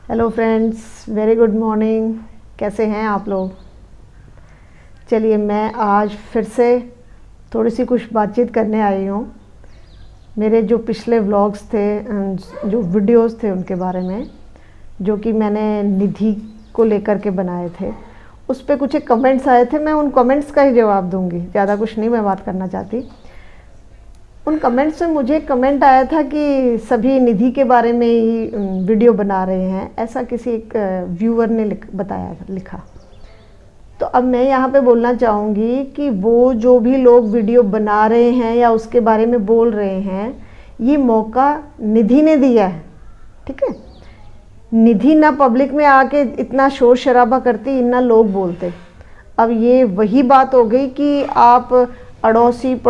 Hello friends, very good morning. कैसे हैं आप लोग? चलिए, मैं आज फिर से थोड़ी सी कुछ बातचीत करने आई हूँ। मेरे जो पिछले व्लॉग्स थे, जो वीडियोस थे उनके बारे में, जो कि मैंने निधि को लेकर के बनाए थे, उस पर कुछ एक कमेंट्स आए थे। मैं उन कमेंट्स का ही जवाब दूंगी, ज़्यादा कुछ नहीं मैं बात करना चाहती। उन कमेंट्स में मुझे कमेंट आया था कि सभी निधि के बारे में ही वीडियो बना रहे हैं, ऐसा किसी एक व्यूअर ने लिखा। तो अब मैं यहाँ पे बोलना चाहूँगी कि वो जो भी लोग वीडियो बना रहे हैं या उसके बारे में बोल रहे हैं, ये मौका निधि ने दिया है, ठीक है। निधि ना पब्लिक में आके इतना शोर शराबा करती, इतना लोग बोलते। अब ये वही बात हो गई कि आप अड़ोसी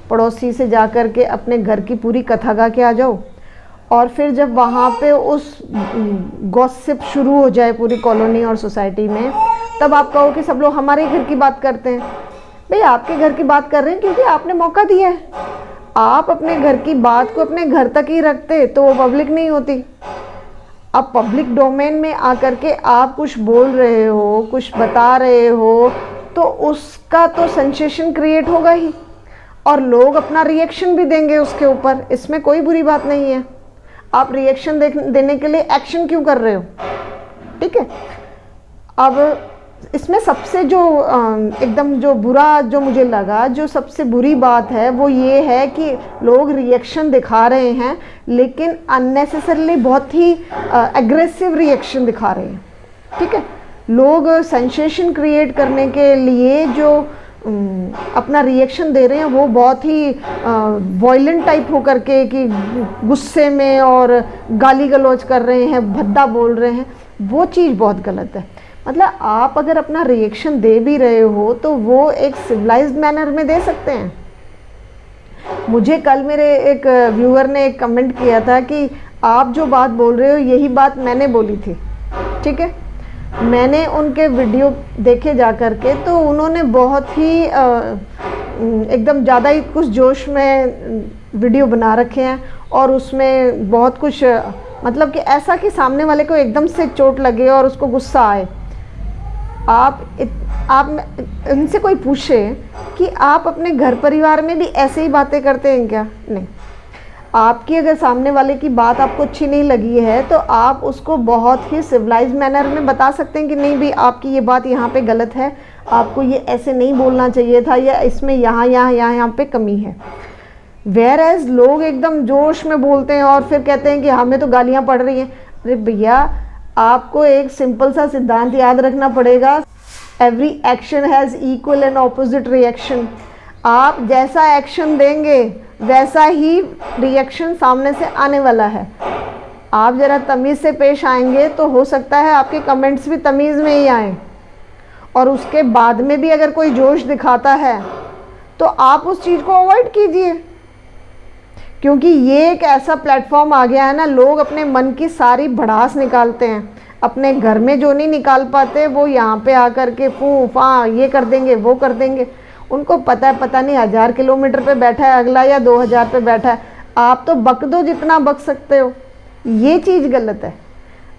पड़ोसी से जा कर के अपने घर की पूरी कथा गा के आ जाओ, और फिर जब वहाँ पे उस गॉसिप शुरू हो जाए पूरी कॉलोनी और सोसाइटी में, तब आप कहो कि सब लोग हमारे घर की बात करते हैं। भाई, आपके घर की बात कर रहे हैं क्योंकि आपने मौका दिया है। आप अपने घर की बात को अपने घर तक ही रखते तो वो पब्लिक नहीं होती। अब पब्लिक डोमेन में आकर के आप कुछ बोल रहे हो, कुछ बता रहे हो, तो उसका तो सेंसेशन क्रिएट होगा ही, और लोग अपना रिएक्शन भी देंगे उसके ऊपर। इसमें कोई बुरी बात नहीं है। आप रिएक्शन देने के लिए एक्शन क्यों कर रहे हो, ठीक है। अब इसमें सबसे जो एकदम जो बुरा जो मुझे लगा, जो सबसे बुरी बात है वो ये है कि लोग रिएक्शन दिखा रहे हैं, लेकिन अननेसेसरली बहुत ही एग्रेसिव रिएक्शन दिखा रहे हैं, ठीक है। लोग सेंसेशन क्रिएट करने के लिए जो अपना रिएक्शन दे रहे हैं, वो बहुत ही वॉयलेंट टाइप हो करके, कि गुस्से में और गाली गलौज कर रहे हैं, भद्दा बोल रहे हैं। वो चीज़ बहुत गलत है। मतलब आप अगर अपना रिएक्शन दे भी रहे हो तो वो एक सिविलाइज्ड मैनर में दे सकते हैं। मुझे कल मेरे एक व्यूअर ने एक कमेंट किया था कि आप जो बात बोल रहे हो यही बात मैंने बोली थी, ठीक है। मैंने उनके वीडियो देखे जा कर के, तो उन्होंने बहुत ही एकदम ज़्यादा ही कुछ जोश में वीडियो बना रखे हैं, और उसमें बहुत कुछ मतलब कि ऐसा कि सामने वाले को एकदम से चोट लगे और उसको गुस्सा आए। आप इनसे कोई पूछे कि आप अपने घर परिवार में भी ऐसे ही बातें करते हैं क्या? नहीं। आपकी अगर सामने वाले की बात आपको अच्छी नहीं लगी है, तो आप उसको बहुत ही सिविलाइज मैनर में बता सकते हैं कि नहीं भाई, आपकी ये बात यहाँ पे गलत है, आपको ये ऐसे नहीं बोलना चाहिए था, या इसमें यहाँ पे कमी है। वेयर एज लोग एकदम जोश में बोलते हैं और फिर कहते हैं कि हमें तो गालियाँ पड़ रही हैं। अरे भैया, आपको एक सिंपल सा सिद्धांत याद रखना पड़ेगा, every action has equal and opposite reaction. आप जैसा एक्शन देंगे वैसा ही रिएक्शन सामने से आने वाला है। आप ज़रा तमीज़ से पेश आएंगे तो हो सकता है आपके कमेंट्स भी तमीज़ में ही आएँ, और उसके बाद में भी अगर कोई जोश दिखाता है तो आप उस चीज़ को अवॉइड कीजिए। क्योंकि ये एक ऐसा प्लेटफॉर्म आ गया है ना, लोग अपने मन की सारी भड़ास निकालते हैं। अपने घर में जो नहीं निकाल पाते, वो यहाँ पे आकर के फूं फा ये कर देंगे, वो कर देंगे। उनको पता है, पता नहीं 1000 किलोमीटर पे बैठा है अगला या 2000 पे बैठा है। आप तो बक दो जितना बक सकते हो। ये चीज़ गलत है।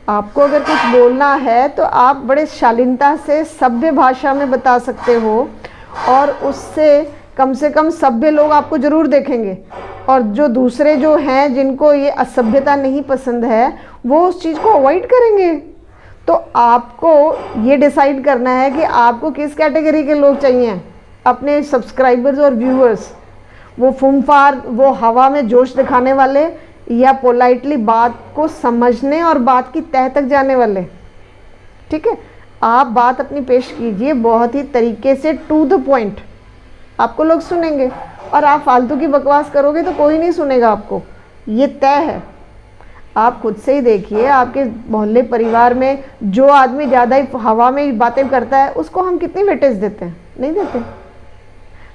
आपको अगर कुछ बोलना है तो आप बड़े शालीनता से सभ्य भाषा में बता सकते हो, और उससे कम से कम सभ्य लोग आपको ज़रूर देखेंगे, और जो दूसरे जो हैं जिनको ये असभ्यता नहीं पसंद है, वो उस चीज़ को अवॉइड करेंगे। तो आपको ये डिसाइड करना है कि आपको किस कैटेगरी के लोग चाहिए, अपने सब्सक्राइबर्स और व्यूअर्स। वो फुमफार, वो हवा में जोश दिखाने वाले, या पोलाइटली बात को समझने और बात की तह तक जाने वाले, ठीक है। आप बात अपनी पेश कीजिए बहुत ही तरीके से, टू द पॉइंट। आपको लोग सुनेंगे, और आप फालतू की बकवास करोगे तो कोई नहीं सुनेगा आपको, ये तय है। आप खुद से ही देखिए, आपके मोहल्ले परिवार में जो आदमी ज़्यादा ही हवा में बातें करता है, उसको हम कितनी वेटेज देते हैं? नहीं देते।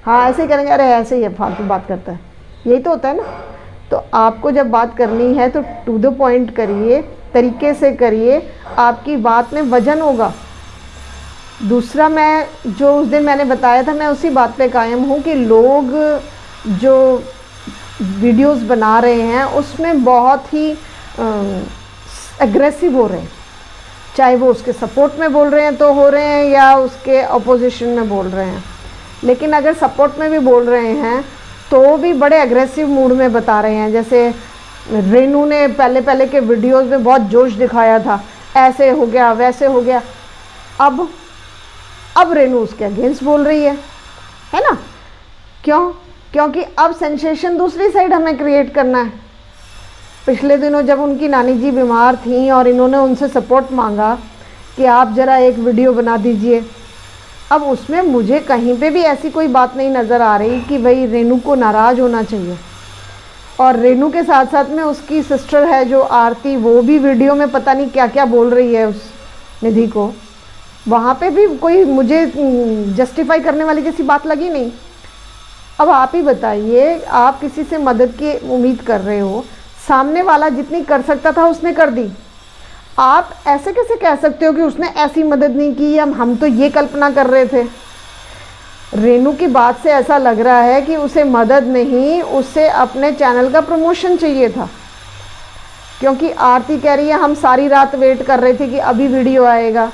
हाँ, ऐसे ही करेंगे, अरे ऐसे ही है, फालतू बात करता है, यही तो होता है ना। तो आपको जब बात करनी है तो टू द पॉइंट करिए, तरीके से करिए, आपकी बात में वजन होगा। दूसरा, मैं जो उस दिन मैंने बताया था, मैं उसी बात पे कायम हूँ कि लोग जो वीडियोस बना रहे हैं उसमें बहुत ही एग्रेसिव हो रहे हैं, चाहे वो उसके सपोर्ट में बोल रहे हैं तो हो रहे हैं या उसके अपोजिशन में बोल रहे हैं। लेकिन अगर सपोर्ट में भी बोल रहे हैं तो भी बड़े एग्रेसिव मूड में बता रहे हैं। जैसे रेनू ने पहले के वीडियोस में बहुत जोश दिखाया था, ऐसे हो गया वैसे हो गया। अब रेनू उसके अगेंस्ट बोल रही है ना? क्यों? क्योंकि अब सेंसेशन दूसरी साइड हमें क्रिएट करना है। पिछले दिनों जब उनकी नानी जी बीमार थी और इन्होंने उनसे सपोर्ट मांगा कि आप ज़रा एक वीडियो बना दीजिए, अब उसमें मुझे कहीं पे भी ऐसी कोई बात नहीं नज़र आ रही कि भाई रेनू को नाराज़ होना चाहिए। और रेनू के साथ साथ में उसकी सिस्टर है जो आरती, वो भी वीडियो में पता नहीं क्या क्या बोल रही है उस निधि को। वहाँ पे भी कोई मुझे जस्टिफाई करने वाली जैसी बात लगी नहीं। अब आप ही बताइए, आप किसी से मदद की उम्मीद कर रहे हो, सामने वाला जितनी कर सकता था उसने कर दी, आप ऐसे कैसे कह सकते हो कि उसने ऐसी मदद नहीं की? हम तो ये कल्पना कर रहे थे। रेनू की बात से ऐसा लग रहा है कि उसे मदद नहीं, उसे अपने चैनल का प्रमोशन चाहिए था। क्योंकि आरती कह रही है हम सारी रात वेट कर रहे थे कि अभी वीडियो आएगा।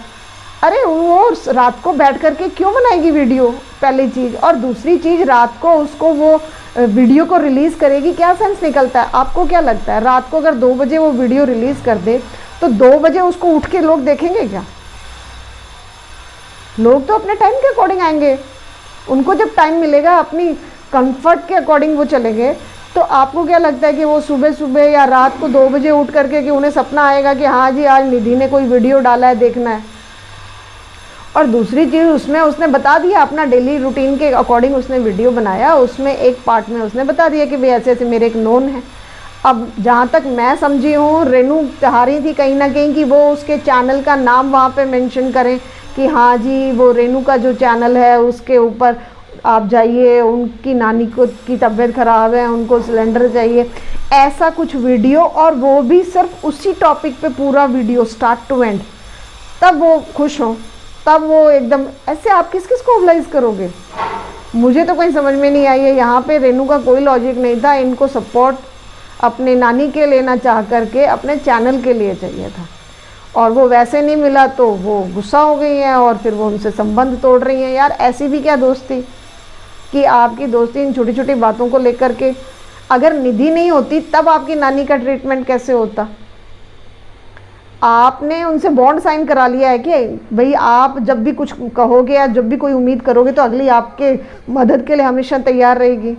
अरे वो रात को बैठ करके क्यों बनाएगी वीडियो, पहली चीज़। और दूसरी चीज़, रात को उसको वो वीडियो को रिलीज़ करेगी, क्या सेंस निकलता है? आपको क्या लगता है रात को अगर 2 बजे वो वीडियो रिलीज़ कर दे तो 2 बजे उसको उठ के लोग देखेंगे क्या? लोग तो अपने टाइम के अकॉर्डिंग आएंगे, उनको जब टाइम मिलेगा अपनी कंफर्ट के अकॉर्डिंग वो चलेंगे। तो आपको क्या लगता है कि वो सुबह सुबह या रात को 2 बजे उठ करके कि उन्हें सपना आएगा कि हाँ जी आज निधि ने कोई वीडियो डाला है, देखना है? और दूसरी चीज़, उसमें उसने बता दिया अपना डेली रूटीन के अकॉर्डिंग उसने वीडियो बनाया। उसमें एक पार्ट में उसने बता दिया कि भाई ऐसे ऐसे मेरे एक नोन है। अब जहाँ तक मैं समझी हूँ, रेनू चाह रही थी कहीं ना कहीं कि वो उसके चैनल का नाम वहाँ पे मेंशन करें कि हाँ जी वो रेनू का जो चैनल है उसके ऊपर आप जाइए, उनकी नानी को की तबीयत ख़राब है, उनको सिलेंडर चाहिए, ऐसा कुछ वीडियो। और वो भी सिर्फ उसी टॉपिक पे पूरा वीडियो स्टार्ट टू एंड, तब वो खुश हों, तब वो एकदम। ऐसे आप किस किस को मोबिलाइज करोगे? मुझे तो कोई समझ में नहीं आई है। यहाँ पे रेनू का कोई लॉजिक नहीं था। इनको सपोर्ट अपने नानी के लेना चाह करके अपने चैनल के लिए चाहिए था, और वो वैसे नहीं मिला तो वो गुस्सा हो गई हैं और फिर वो उनसे संबंध तोड़ रही हैं। यार ऐसी भी क्या दोस्ती कि आपकी दोस्ती इन छोटी छोटी बातों को लेकर के? अगर निधि नहीं होती तब आपकी नानी का ट्रीटमेंट कैसे होता? आपने उनसे बॉन्ड साइन करा लिया है कि भाई आप जब भी कुछ कहोगे या जब भी कोई उम्मीद करोगे तो अगली आपके मदद के लिए हमेशा तैयार रहेगी।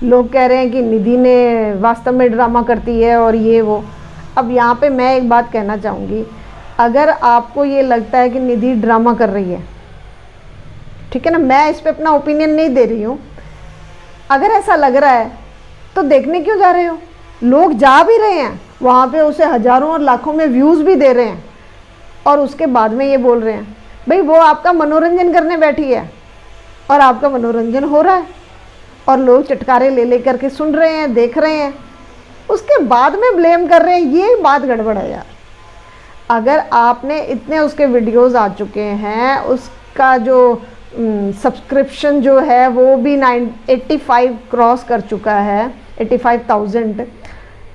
लोग कह रहे हैं कि निधि ने वास्तव में ड्रामा करती है और ये वो। अब यहाँ पे मैं एक बात कहना चाहूँगी, अगर आपको ये लगता है कि निधि ड्रामा कर रही है, ठीक है ना, मैं इस पर अपना ओपिनियन नहीं दे रही हूँ। अगर ऐसा लग रहा है तो देखने क्यों जा रहे हो? लोग जा भी रहे हैं वहाँ पे, उसे हज़ारों और लाखों में व्यूज़ भी दे रहे हैं, और उसके बाद में ये बोल रहे हैं भाई वो आपका मनोरंजन करने बैठी है, और आपका मनोरंजन हो रहा है और लोग चटकारे ले ले करके सुन रहे हैं, देख रहे हैं, उसके बाद में ब्लेम कर रहे हैं। ये बात गड़बड़ है यार। अगर आपने इतने उसके वीडियोस आ चुके हैं, उसका जो सब्सक्रिप्शन जो है वो भी 85 क्रॉस कर चुका है, 85,000।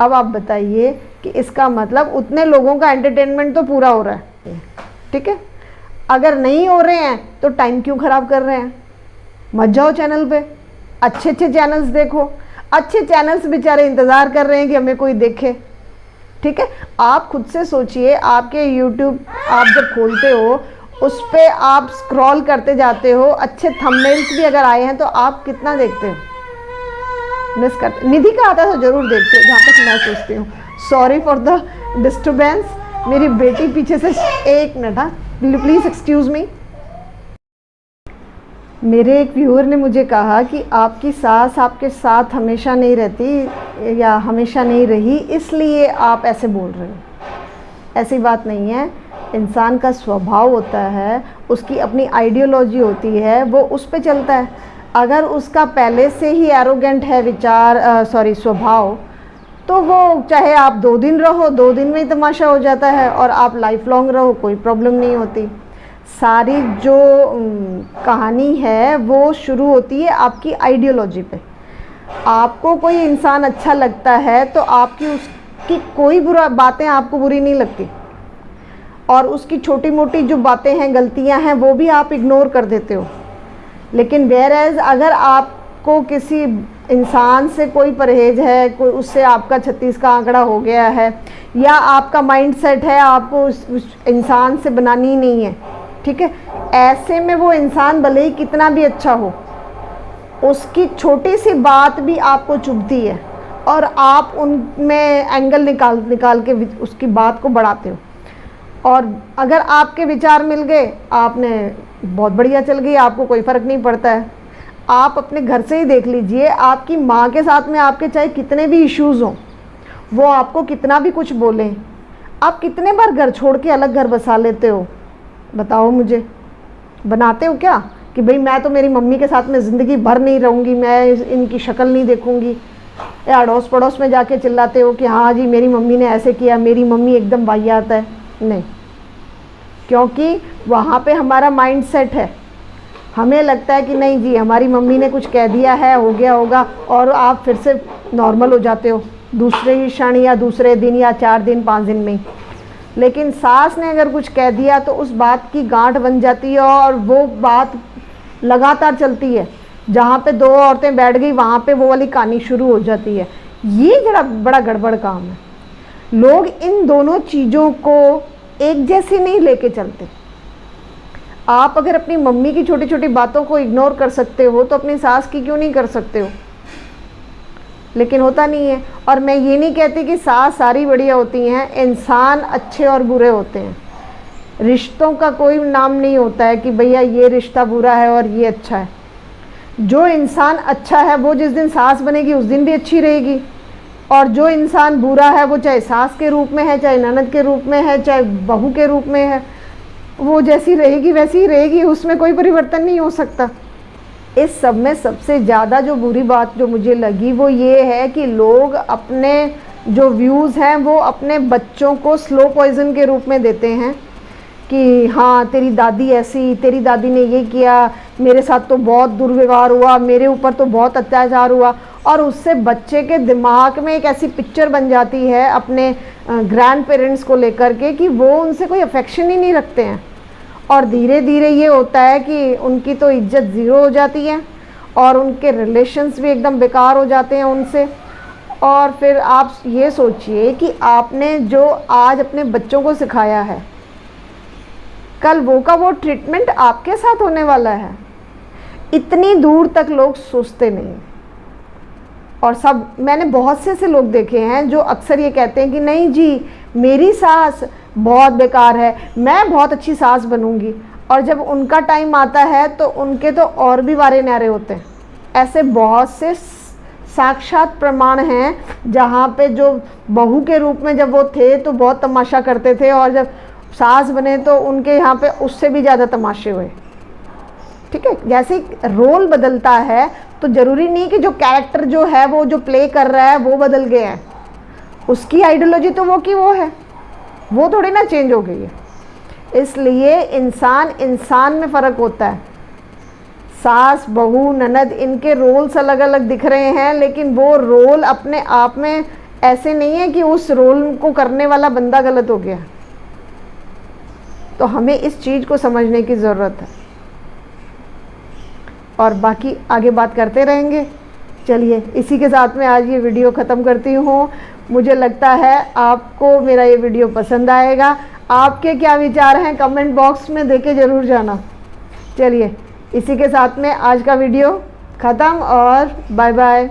अब आप बताइए कि इसका मतलब उतने लोगों का एंटरटेनमेंट तो पूरा हो रहा है, ठीक है। अगर नहीं हो रहे हैं तो टाइम क्यों ख़राब कर रहे हैं? मत जाओ चैनल पे, अच्छे अच्छे चैनल्स देखो। अच्छे चैनल्स बेचारे इंतज़ार कर रहे हैं कि हमें कोई देखे, ठीक है। आप खुद से सोचिए, आपके यूट्यूब आप जब खोलते हो उस पर आप स्क्रॉल करते जाते हो, अच्छे थंबनेल्स भी अगर आए हैं तो आप कितना देखते हो? मिस करते। निधि का आता तो ज़रूर देखते हो, जहाँ तक मैं सोचती हूँ। सॉरी फॉर द डिस्टर्बेंस, मेरी बेटी पीछे से, एक मिनट, हाँ प्लीज़ एक्सक्यूज़ मी। मेरे एक व्यूअर ने मुझे कहा कि आपकी सास आपके साथ हमेशा नहीं रहती या हमेशा नहीं रही, इसलिए आप ऐसे बोल रहे हो। ऐसी बात नहीं है। इंसान का स्वभाव होता है, उसकी अपनी आइडियोलॉजी होती है, वो उस पे चलता है। अगर उसका पहले से ही एरोगेंट है विचार, स्वभाव, तो वो चाहे आप 2 दिन रहो, 2 दिन में ही तमाशा हो जाता है, और आप लाइफ लॉन्ग रहो, कोई प्रॉब्लम नहीं होती। सारी जो कहानी है वो शुरू होती है आपकी आइडियोलॉजी पे। आपको कोई इंसान अच्छा लगता है तो आपकी कि कोई बुरा बातें आपको बुरी नहीं लगती, और उसकी छोटी मोटी जो बातें हैं, गलतियां हैं, वो भी आप इग्नोर कर देते हो। लेकिन वेयरएज अगर आपको किसी इंसान से कोई परहेज है, कोई उससे आपका 36 का आंकड़ा हो गया है, या आपका माइंड सेट है आपको उस इंसान से बनानी नहीं है, ठीक है, ऐसे में वो इंसान भले ही कितना भी अच्छा हो, उसकी छोटी सी बात भी आपको चुभती है और आप उनमें एंगल निकाल के उसकी बात को बढ़ाते हो। और अगर आपके विचार मिल गए, आपने बहुत बढ़िया चल गई, आपको कोई फ़र्क नहीं पड़ता है। आप अपने घर से ही देख लीजिए, आपकी माँ के साथ में आपके चाहे कितने भी इश्यूज़ हों, वो आपको कितना भी कुछ बोलें, आप कितने बार घर छोड़ के अलग घर बसा लेते हो? बताओ मुझे, बनाते हो क्या कि भाई मैं तो मेरी मम्मी के साथ में ज़िंदगी भर नहीं रहूँगी, मैं इनकी शक्ल नहीं देखूँगी, या अड़ोस पड़ोस में जाके चिल्लाते हो कि हाँ जी मेरी मम्मी ने ऐसे किया, मेरी मम्मी एकदम वाहियात है? नहीं, क्योंकि वहाँ पे हमारा माइंड सेट है। हमें लगता है कि नहीं जी हमारी मम्मी ने कुछ कह दिया है, हो गया होगा, और आप फिर से नॉर्मल हो जाते हो दूसरे ही क्षण या दूसरे दिन या 4 दिन 5 दिन में। लेकिन सास ने अगर कुछ कह दिया तो उस बात की गांठ बन जाती है और वो बात लगातार चलती है। जहाँ पे 2 औरतें बैठ गई वहाँ पे वो वाली कहानी शुरू हो जाती है। ये जरा बड़ा गड़बड़ काम है। लोग इन दोनों चीज़ों को एक जैसे नहीं लेके चलते। आप अगर अपनी मम्मी की छोटी छोटी बातों को इग्नोर कर सकते हो तो अपनी सास की क्यों नहीं कर सकते हो? लेकिन होता नहीं है। और मैं ये नहीं कहती कि सास सारी बढ़िया होती हैं, इंसान अच्छे और बुरे होते हैं। रिश्तों का कोई नाम नहीं होता है कि भैया ये रिश्ता बुरा है और ये अच्छा है। जो इंसान अच्छा है वो जिस दिन सास बनेगी उस दिन भी अच्छी रहेगी, और जो इंसान बुरा है वो चाहे सास के रूप में है, चाहे ननद के रूप में है, चाहे बहू के रूप में है, वो जैसी रहेगी वैसी ही रहेगी, उसमें कोई परिवर्तन नहीं हो सकता। इस सब में सबसे ज़्यादा जो बुरी बात जो मुझे लगी वो ये है कि लोग अपने जो व्यूज़ हैं वो अपने बच्चों को स्लो पॉइजन के रूप में देते हैं कि हाँ तेरी दादी ऐसी, तेरी दादी ने ये किया, मेरे साथ तो बहुत दुर्व्यवहार हुआ, मेरे ऊपर तो बहुत अत्याचार हुआ, और उससे बच्चे के दिमाग में एक ऐसी पिक्चर बन जाती है अपने ग्रैंड पेरेंट्स को लेकर के कि वो उनसे कोई अफेक्शन ही नहीं रखते हैं। और धीरे धीरे ये होता है कि उनकी तो इज्जत ज़ीरो हो जाती है और उनके रिलेशंस भी एकदम बेकार हो जाते हैं उनसे। और फिर आप ये सोचिए कि आपने जो आज अपने बच्चों को सिखाया है, कल वो का वो ट्रीटमेंट आपके साथ होने वाला है। इतनी दूर तक लोग सोचते नहीं। और सब मैंने बहुत से ऐसे लोग देखे हैं जो अक्सर ये कहते हैं कि नहीं जी मेरी सास बहुत बेकार है, मैं बहुत अच्छी सास बनूंगी, और जब उनका टाइम आता है तो उनके तो और भी वारे न्यारे होते हैं। ऐसे बहुत से साक्षात प्रमाण हैं जहाँ पे जो बहू के रूप में जब वो थे तो बहुत तमाशा करते थे, और जब सास बने तो उनके यहाँ पे उससे भी ज़्यादा तमाशे हुए। ठीक है, जैसे रोल बदलता है तो ज़रूरी नहीं कि जो कैरेक्टर जो है वो जो प्ले कर रहा है वो बदल गया है, उसकी आइडियोलॉजी तो वो की वो है, वो थोड़ी ना चेंज हो गई है। इसलिए इंसान में फ़र्क होता है। सास बहू ननद इनके रोल्स अलग अलग दिख रहे हैं, लेकिन वो रोल अपने आप में ऐसे नहीं है कि उस रोल को करने वाला बंदा गलत हो गया। तो हमें इस चीज़ को समझने की ज़रूरत है, और बाकी आगे बात करते रहेंगे। चलिए इसी के साथ में आज ये वीडियो ख़त्म करती हूँ। मुझे लगता है आपको मेरा ये वीडियो पसंद आएगा। आपके क्या विचार हैं कमेंट बॉक्स में देके ज़रूर जाना। चलिए इसी के साथ में आज का वीडियो ख़त्म, और बाय बाय।